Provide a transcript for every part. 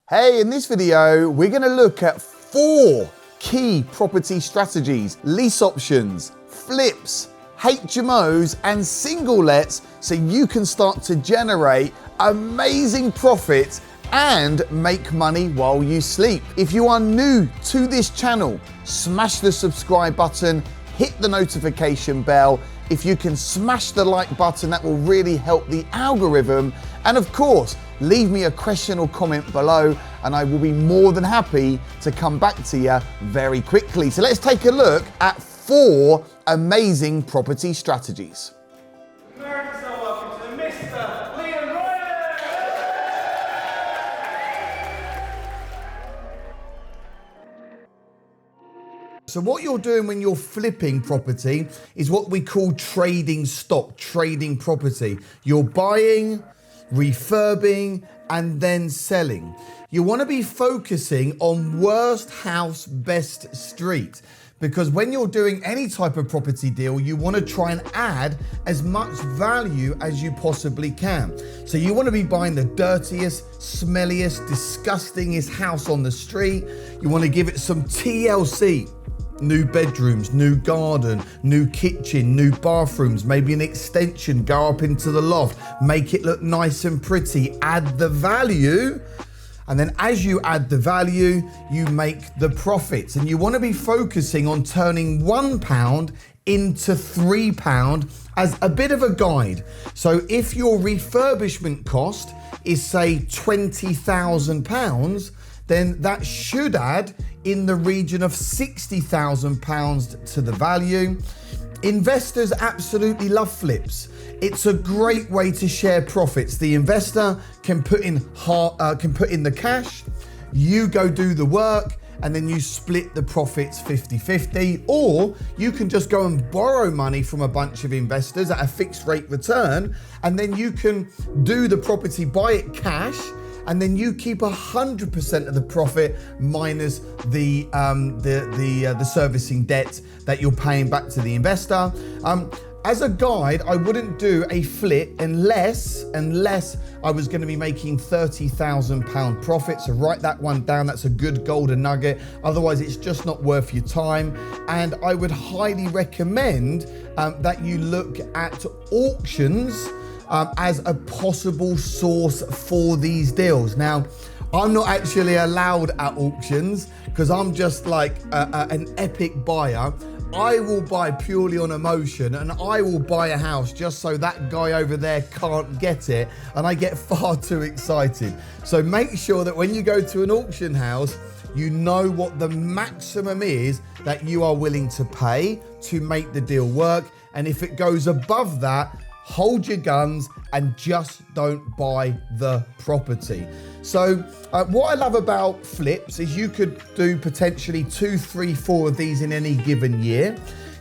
Hey, in this video, we're going to look at 4 key property strategies: lease options, flips, HMOs, and single lets, so you can start to generate amazing profits and make money while you sleep. If you are new to this channel, smash the subscribe button, hit the notification bell. If you can smash the like button, that will really help the algorithm. And of course, leave me a question or comment below and I will be more than happy to come back to you very quickly. So let's take a look at 4 amazing property strategies. Americans are welcome to the Mr. Leon Ryan! So what you're doing when you're flipping property is what we call trading stock, trading property. You're buying, refurbing, and then selling. You want to be focusing on worst house, best street. Because when you're doing any type of property deal, you want to try and add as much value as you possibly can. So you want to be buying the dirtiest, smelliest, disgustingest house on the street. You want to give it some TLC. New bedrooms, new garden, new kitchen, new bathrooms, maybe an extension, go up into the loft, make it look nice and pretty, add the value. And then as you add the value, you make the profits. And you want to be focusing on turning £1 into £3 as a bit of a guide. So if your refurbishment cost is say £20,000, then that should add in the region of £60,000 to the value. Investors absolutely love flips. It's a great way to share profits. The investor can put in the cash, you go do the work, and then you split the profits 50-50, or you can just go and borrow money from a bunch of investors at a fixed rate return, and then you can do the property, buy it cash, and then you keep 100% of the profit minus the servicing debt that you're paying back to the investor. As a guide, I wouldn't do a flip unless I was going to be making £30,000 profit. So write that one down. That's a good golden nugget. Otherwise, it's just not worth your time. And I would highly recommend that you look at auctions as a possible source for these deals. Now, I'm not actually allowed at auctions because I'm just like an epic buyer. I will buy purely on emotion, and I will buy a house just so that guy over there can't get it, and I get far too excited. So make sure that when you go to an auction house, you know what the maximum is that you are willing to pay to make the deal work. And if it goes above that, hold your guns and just don't buy the property. So what I love about flips is you could do potentially 2, 3, 4 of these in any given year.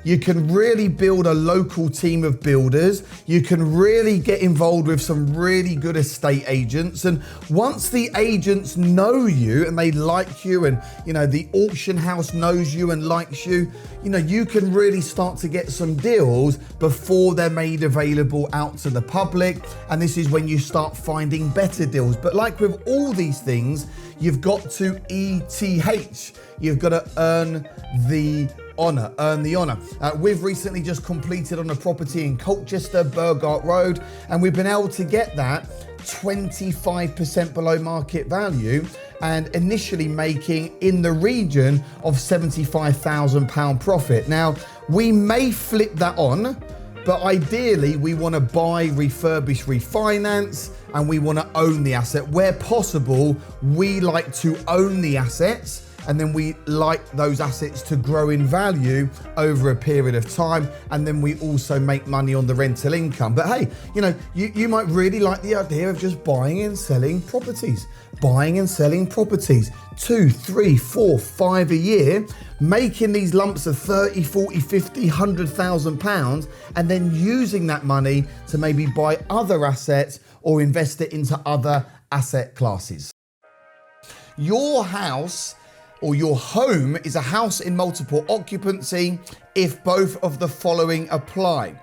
You can really build a local team of builders. You can really get involved with some really good estate agents. And once the agents know you and they like you, and the auction house knows you and likes you, you can really start to get some deals before they're made available out to the public. And this is when you start finding better deals. But like with all these things, you've got to ETH. You've got to earn the honor. We've recently just completed on a property in Colchester, Burgart Road, and we've been able to get that 25% below market value and initially making in the region of £75,000 profit. Now, we may flip that on, but ideally we want to buy, refurbish, refinance, and we want to own the asset. Where possible, we like to own the assets, and then we like those assets to grow in value over a period of time. And then we also make money on the rental income. But hey, you might really like the idea of just buying and selling properties. Buying and selling properties, 2, 3, 4, 5 a year, making these lumps of 30, 40, 50, £100,000, and then using that money to maybe buy other assets or invest it into other asset classes. Your house or your home is a house in multiple occupancy if both of the following apply.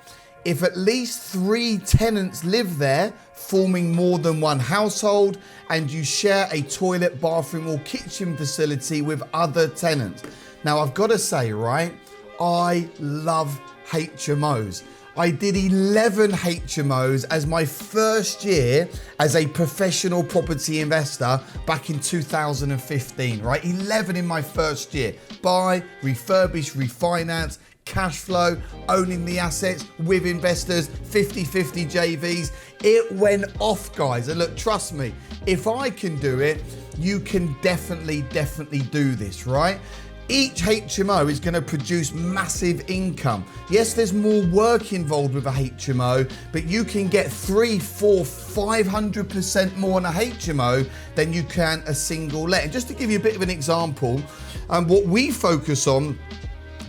if at least 3 tenants live there, forming more than one household, and you share a toilet, bathroom, or kitchen facility with other tenants. Now, I've got to say, right, I love HMOs. I did 11 HMOs as my first year as a professional property investor back in 2015, right? 11 in my first year. Buy, refurbish, refinance, cash flow, owning the assets with investors, 50-50 JVs. It went off, guys. And look, trust me, if I can do it, you can definitely do this, right? Each HMO is going to produce massive income. Yes, there's more work involved with a HMO, but you can get 300, 400, 500% more on a HMO than you can a single let. And just to give you a bit of an example, what we focus on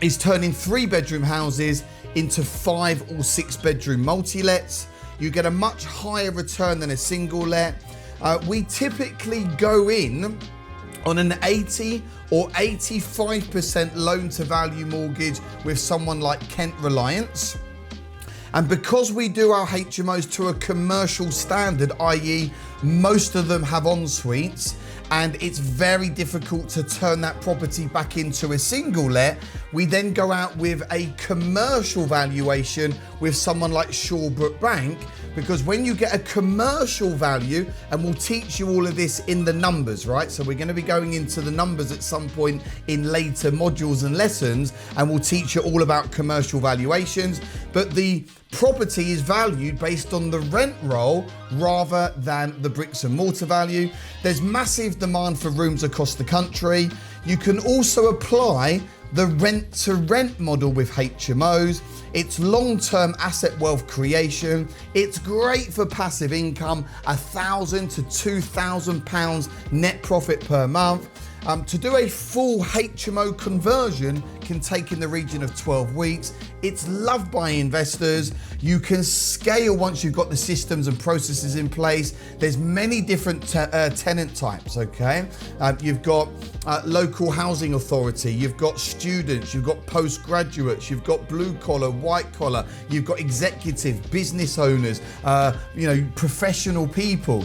is turning 3-bedroom houses into 5 or 6-bedroom multi-lets. You get a much higher return than a single let. We typically go in on an 80 or 85% loan to value mortgage with someone like Kent Reliance. And because we do our HMOs to a commercial standard, i.e. most of them have en suites, and it's very difficult to turn that property back into a single let, we then go out with a commercial valuation with someone like Shawbrook Bank, because when you get a commercial value, and we'll teach you all of this in the numbers, right? So we're going to be going into the numbers at some point in later modules and lessons, and we'll teach you all about commercial valuations, but the property is valued based on the rent roll rather than the bricks and mortar value. There's massive demand for rooms across the country. You can also apply the rent to rent model with HMOs. It's long-term asset wealth creation. It's great for passive income, £1,000 to £2,000 net profit per month. To do a full HMO conversion can take in the region of 12 weeks. It's loved by investors. You can scale once you've got the systems and processes in place. There's many different tenant types, okay? You've got local housing authority, you've got students, you've got postgraduates, you've got blue collar, white collar, you've got executive, business owners, professional people.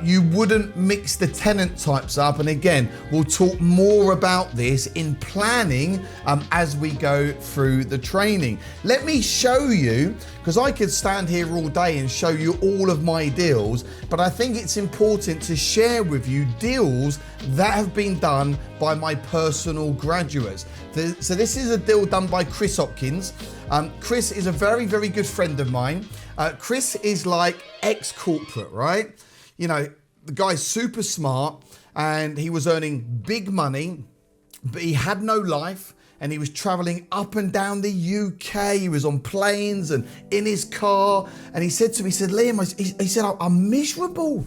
You wouldn't mix the tenant types up. And again, we'll talk more about this in planning as we go through the training. Let me show you, because I could stand here all day and show you all of my deals, but I think it's important to share with you deals that have been done by my personal graduates. So this is a deal done by Chris Hopkins. Chris is a very, very good friend of mine. Chris is like ex-corporate, right? You know, the guy's super smart and he was earning big money, but he had no life. And he was traveling up and down the UK. He was on planes and in his car. And he said to me, he said, Liam, he said, I'm miserable.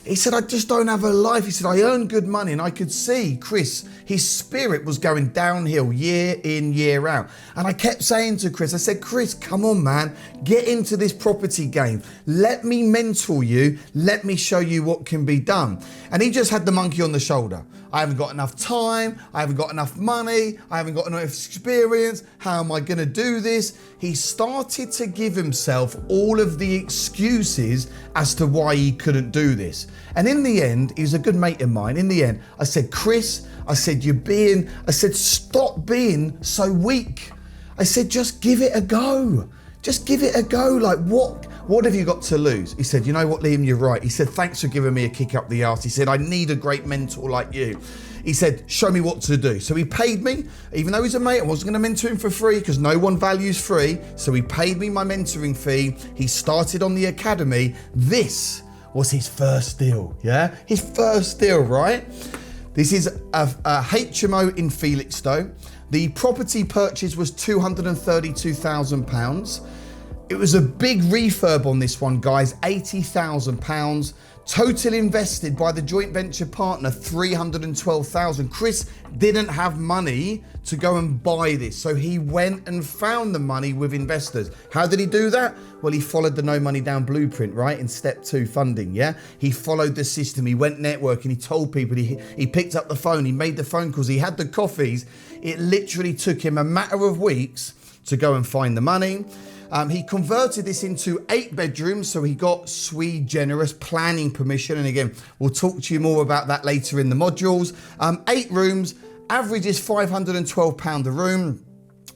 He said, I just don't have a life. He said, I earn good money. And I could see Chris, his spirit was going downhill year in, year out. And I kept saying to Chris, I said, Chris, come on, man, get into this property game. Let me mentor you. Let me show you what can be done. And he just had the monkey on the shoulder. I haven't got enough time. I haven't got enough money. I haven't got enough experience. How am I going to do this? He started to give himself all of the excuses as to why he couldn't do this. And in the end, he was a good mate of mine. In the end, I said, Chris, I said, stop being so weak. I said, just give it a go. Just give it a go. Like, what have you got to lose? He said, you know what, Liam, you're right. He said, thanks for giving me a kick up the arse. He said, I need a great mentor like you. He said, show me what to do. So he paid me, even though he's a mate, I wasn't going to mentor him for free because no one values free. So he paid me my mentoring fee. He started on the academy. This was his first deal, yeah? His first deal, right? This is a HMO in Felixstowe. The property purchase was £232,000. It was a big refurb on this one, guys, £80,000. Total invested by the joint venture partner, $312,000. Chris didn't have money to go and buy this, so he went and found the money with investors. How did he do that? Well, he followed the no money down blueprint, right? In step 2, funding, yeah? He followed the system. He went networking. He told people. He picked up the phone. He made the phone calls. He had the coffees. It literally took him a matter of weeks to go and find the money. He converted this into 8 bedrooms, so he got sui generis planning permission. And again, we'll talk to you more about that later in the modules. 8 rooms, average is £512 a room.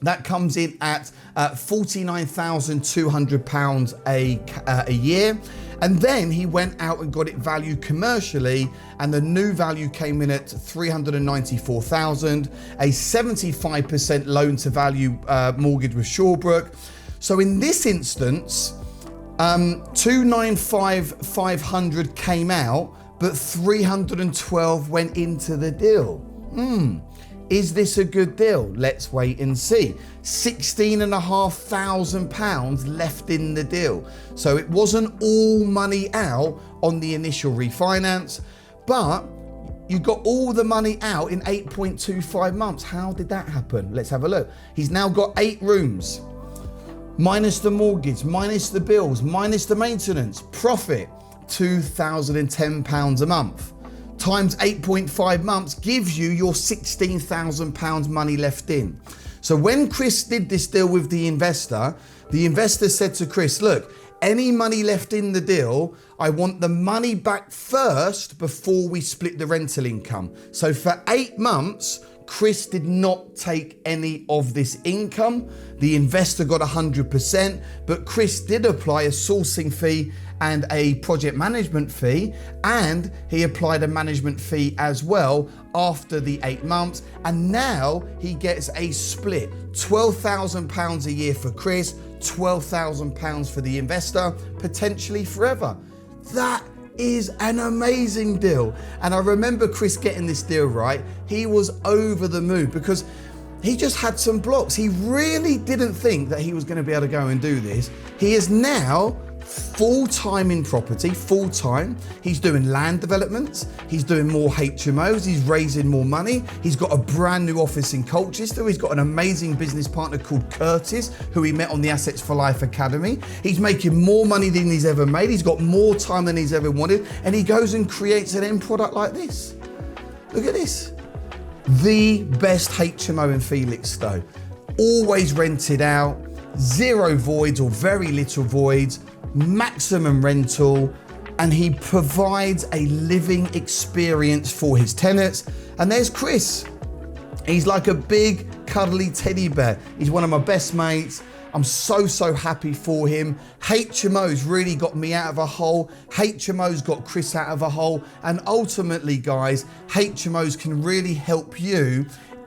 That comes in at £49,200 a year. And then he went out and got it valued commercially, and the new value came in at $394,000, a 75% loan to value mortgage with Shawbrook. So in this instance, 295,500 came out, but 312 went into the deal. Is this a good deal? Let's wait and see. £16,500 left in the deal. So it wasn't all money out on the initial refinance, but you got all the money out in 8.25 months. How did that happen? Let's have a look. He's now got 8 rooms, minus the mortgage, minus the bills, minus the maintenance. Profit, £2,010 a month. Times 8.5 months gives you your £16,000 money left in. So when Chris did this deal with the investor said to Chris, look, any money left in the deal, I want the money back first before we split the rental income. So for 8 months, Chris did not take any of this income. The investor got 100%, but Chris did apply a sourcing fee and a project management fee, and he applied a management fee as well after the 8 months. And now he gets a split, £12,000 a year for Chris, £12,000 for the investor, potentially forever. That is an amazing deal. And I remember Chris getting this deal right. He was over the moon because he just had some blocks. He really didn't think that he was going to be able to go and do this. He is now full-time in property, full-time. He's doing land developments. He's doing more HMOs. He's raising more money. He's got a brand new office in Colchester. He's got an amazing business partner called Curtis, who he met on the Assets for Life Academy. He's making more money than he's ever made. He's got more time than he's ever wanted. And he goes and creates an end product like this. Look at this. The best HMO in Felixstowe. Always rented out, 0 voids or very little voids, maximum rental, and he provides a living experience for his tenants. And there's Chris. He's like a big cuddly teddy bear. He's one of my best mates. I'm so happy for him. HMOs really got me out of a hole. HMOs got Chris out of a hole. And ultimately, guys, HMOs can really help you.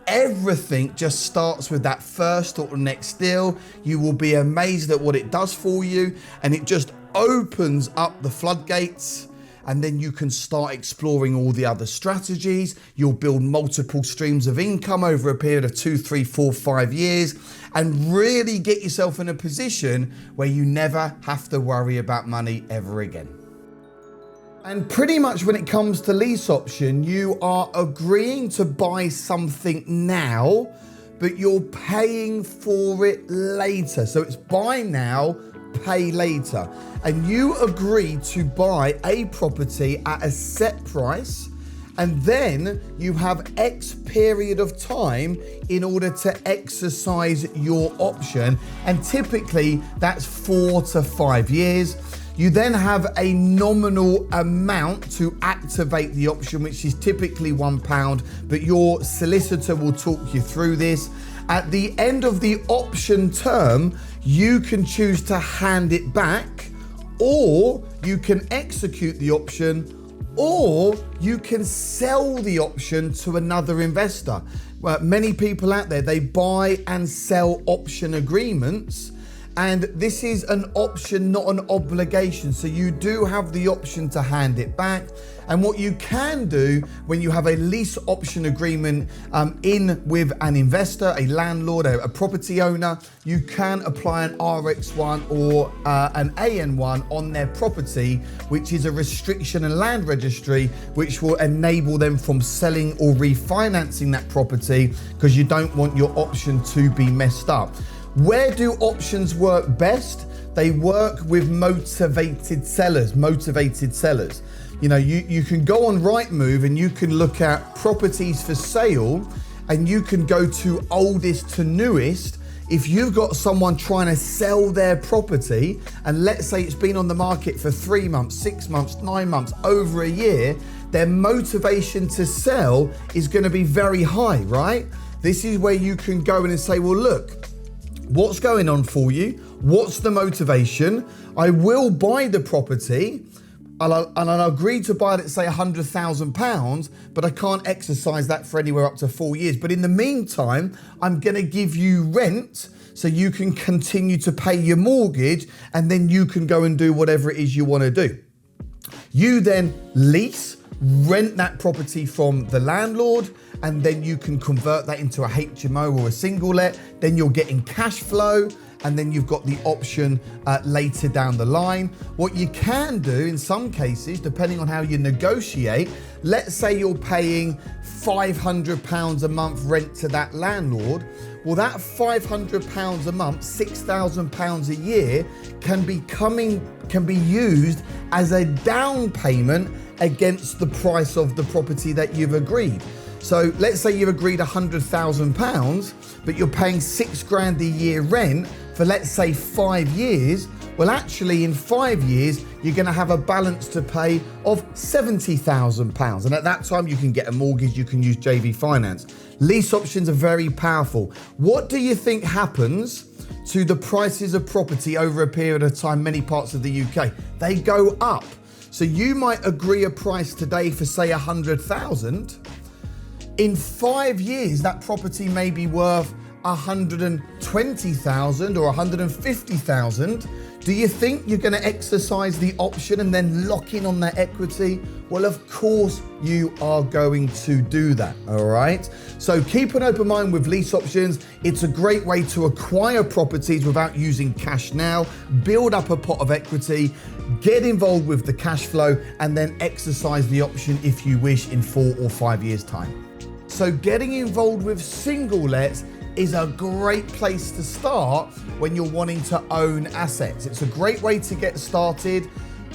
Everything just starts with that first or next deal. You will be amazed at what it does for you, and it just opens up the floodgates, and then you can start exploring all the other strategies. You'll build multiple streams of income over a period of 2, 3, 4, 5 years, and really get yourself in a position where you never have to worry about money ever again. And pretty much when it comes to lease option, you are agreeing to buy something now, but you're paying for it later. So it's buy now, pay later. And you agree to buy a property at a set price, and then you have X period of time in order to exercise your option. And typically that's 4 to 5 years. You then have a nominal amount to activate the option, which is typically £1, but your solicitor will talk you through this. At the end of the option term, you can choose to hand it back, or you can execute the option, or you can sell the option to another investor. Well, many people out there, they buy and sell option agreements. And this is an option, not an obligation. So you do have the option to hand it back. And what you can do when you have a lease option agreement in with an investor, a landlord, a property owner, you can apply an RX1 or an AN1 on their property, which is a restriction and land registry, which will enable them from selling or refinancing that property, because you don't want your option to be messed up. Where do options work best? They work with motivated sellers. You know, you can go on Rightmove and you can look at properties for sale, and you can go to oldest to newest if you've got someone trying to sell their property, and let's say it's been on the market for 3 months, 6 months, 9 months, over a year, their motivation to sell is going to be very high, right? This is where you can go in and say, well, look, what's going on for you? What's the motivation? I will buy the property, and I'll agree to buy it at, say, £100,000, but I can't exercise that for anywhere up to 4 years. But in the meantime, I'm going to give you rent so you can continue to pay your mortgage, and then you can go and do whatever it is you want to do. You then lease, rent that property from the landlord, and then you can convert that into a HMO or a single let. Then you're getting cash flow, and then you've got the option later down the line. What you can do in some cases, depending on how you negotiate, let's say you're paying £500 a month rent to that landlord. Well, that £500 a month, £6,000 a year can be used as a down payment against the price of the property that you've agreed. So let's say you've agreed £100,000, but you're paying £6,000 a year rent for, let's say, 5 years. Well, actually, in 5 years, you're going to have a balance to pay of £70,000. And at that time, you can get a mortgage, you can use JV finance. Lease options are very powerful. What do you think happens to the prices of property over a period of time, many parts of the UK? They go up. So you might agree a price today for, say, 100,000. In 5 years, that property may be worth 120,000 or 150,000. Do you think you're going to exercise the option and then lock in on that equity? Well, of course you are going to do that, all right? So keep an open mind with lease options. It's a great way to acquire properties without using cash now, build up a pot of equity, get involved with the cash flow, and then exercise the option if you wish in 4 or 5 years' time. So getting involved with single lets is a great place to start when you're wanting to own assets. It's a great way to get started.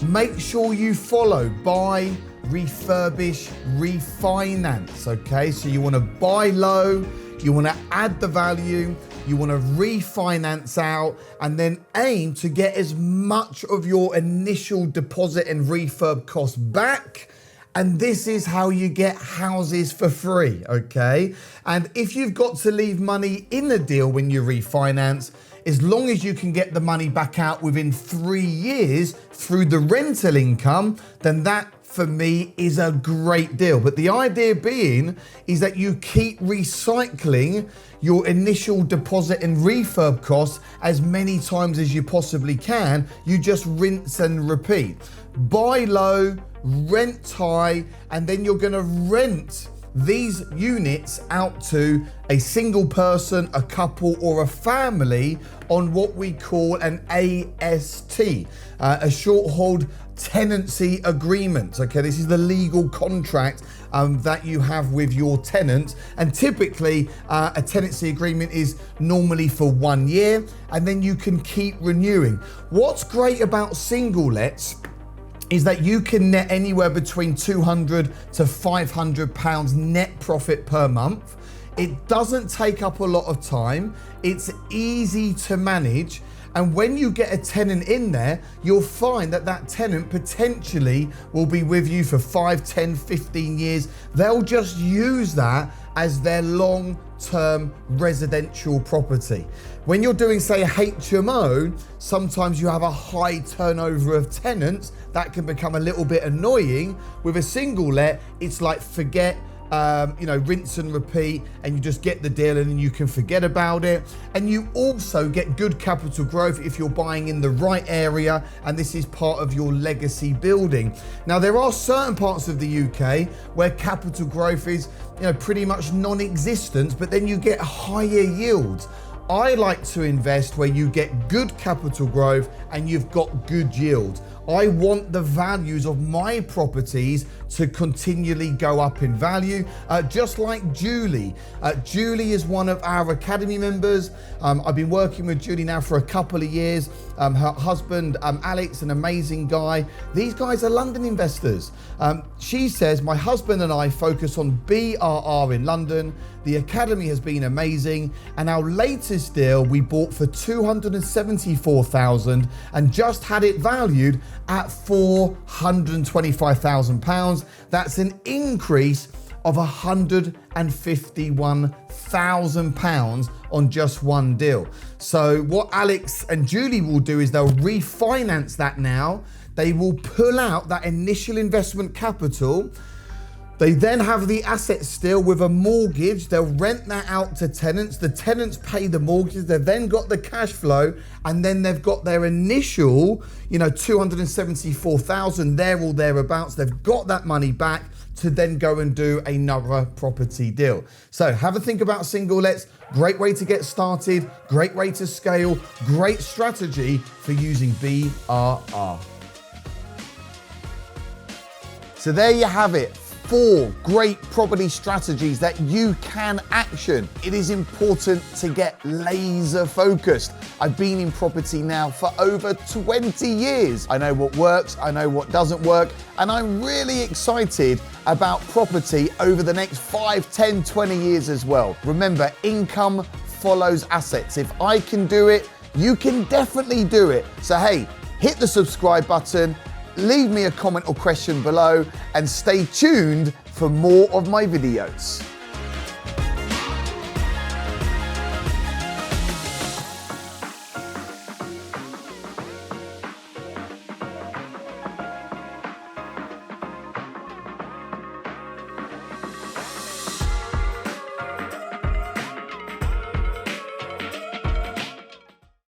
Make sure you follow buy, refurbish, refinance, okay? So you want to buy low, you want to add the value, you want to refinance out, and then aim to get as much of your initial deposit and refurb cost back. And this is how you get houses for free, okay? And if you've got to leave money in the deal when you refinance, as long as you can get the money back out within 3 years through the rental income, then that for me is a great deal. But the idea being is that you keep recycling your initial deposit and refurb costs as many times as you possibly can. You just rinse and repeat. Buy low, rent high, and then you're going to rent these units out to a single person, a couple, or a family on what we call an AST, a short hold tenancy agreement. Okay, this is the legal contract that you have with your tenant, and typically a tenancy agreement is normally for 1 year, and then you can keep renewing. What's great about single lets is that you can net anywhere between £200 to £500 net profit per month. It doesn't take up a lot of time. It's easy to manage. And when you get a tenant in there, you'll find that that tenant potentially will be with you for 5, 10, 15 years. They'll just use that as their long-term residential property. When you're doing, say, a HMO, sometimes you have a high turnover of tenants. That can become a little bit annoying. With a single let, it's like forget, rinse and repeat, and you just get the deal and then you can forget about it. And you also get good capital growth if you're buying in the right area, and this is part of your legacy building. Now, there are certain parts of the UK where capital growth is pretty much non-existent, but then you get higher yields. I like to invest where you get good capital growth and you've got good yield. I want the values of my properties to continually go up in value. Just like Julie. Julie is one of our Academy members. I've been working with Julie now for a couple of years. Her husband, Alex, an amazing guy. These guys are London investors. She says, my husband and I focus on BRR in London. The Academy has been amazing. And our latest deal we bought for 274,000 and just had it valued at £425,000. That's an increase of £151,000 on just one deal. So what Alex and Julie will do is they'll refinance that now. They will pull out that initial investment capital. They then have the asset still with a mortgage. They'll rent that out to tenants. The tenants pay the mortgage. They've then got the cash flow, and then they've got their initial, 274,000 there or thereabouts. They've got that money back to then go and do another property deal. So have a think about single lets. Great way to get started. Great way to scale. Great strategy for using BRR. So there you have it. 4 great property strategies that you can action. It is important to get laser focused. I've been in property now for over 20 years. I know what works, I know what doesn't work, and I'm really excited about property over the next 5, 10, 20 years as well. Remember, income follows assets. If I can do it, you can definitely do it. So hey, hit the subscribe button, leave me a comment or question below, and stay tuned for more of my videos.